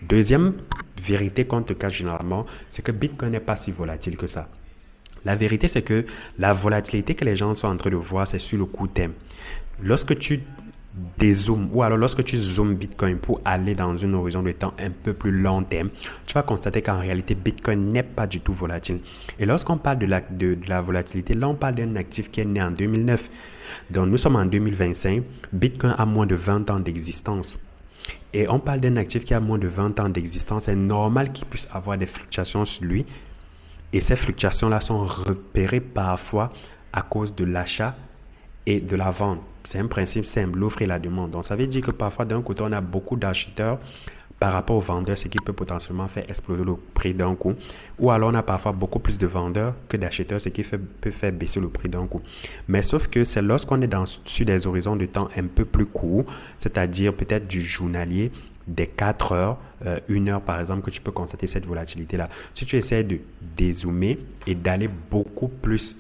Deuxième vérité qu'on te cache généralement, c'est que Bitcoin n'est pas si volatile que ça. La vérité, c'est que la volatilité que les gens sont en train de voir, c'est sur le court terme. Lorsque tu dézoomes ou alors lorsque tu zoomes Bitcoin pour aller dans un horizon de temps un peu plus long terme, tu vas constater qu'en réalité, Bitcoin n'est pas du tout volatile. Et lorsqu'on parle de la volatilité, là, on parle d'un actif qui est né en 2009. Donc, nous sommes en 2025. Bitcoin a moins de 20 ans d'existence. Et on parle d'un actif qui a moins de 20 ans d'existence. C'est normal qu'il puisse avoir des fluctuations sur lui. Et ces fluctuations-là sont repérées parfois à cause de l'achat et de la vente. C'est un principe simple, l'offre et la demande. Donc, ça veut dire que parfois, d'un côté, on a beaucoup d'acheteurs par rapport aux vendeurs, ce qui peut potentiellement faire exploser le prix d'un coup. Ou alors, on a parfois beaucoup plus de vendeurs que d'acheteurs, ce qui peut faire baisser le prix d'un coup. Mais sauf que c'est lorsqu'on est sur des horizons de temps un peu plus courts, c'est-à-dire peut-être du journalier, des 4 heures, 1 heure par exemple, que tu peux constater cette volatilité-là. Si tu essaies de dézoomer et d'aller beaucoup plus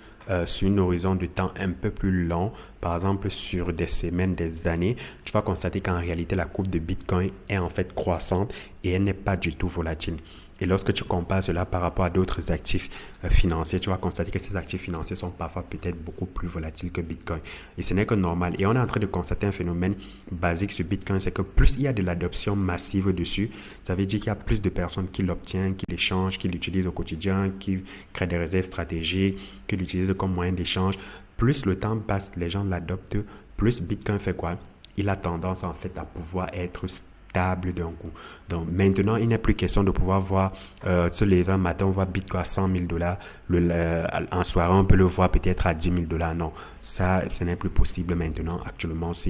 sur un horizon de temps un peu plus long, par exemple sur des semaines, des années, tu vas constater qu'en réalité, la courbe de Bitcoin est en fait croissante et elle n'est pas du tout volatile. Et lorsque tu compares cela par rapport à d'autres actifs financiers, tu vas constater que ces actifs financiers sont parfois peut-être beaucoup plus volatiles que Bitcoin. Et ce n'est que normal. Et on est en train de constater un phénomène basique sur Bitcoin, c'est que plus il y a de l'adoption massive dessus, ça veut dire qu'il y a plus de personnes qui l'obtiennent, qui l'échangent, qui l'utilisent au quotidien, qui créent des réserves stratégiques, qui l'utilisent comme moyen d'échange. Plus le temps passe, les gens l'adoptent, plus Bitcoin fait quoi? Il a tendance en fait à pouvoir être stable d'un coup. Donc maintenant, il n'est plus question de pouvoir voir se lever un matin, on voit Bitcoin à 100 000 $, en soirée, on peut le voir peut-être à 10 000 $. Non, ça, ce n'est plus possible maintenant. Actuellement,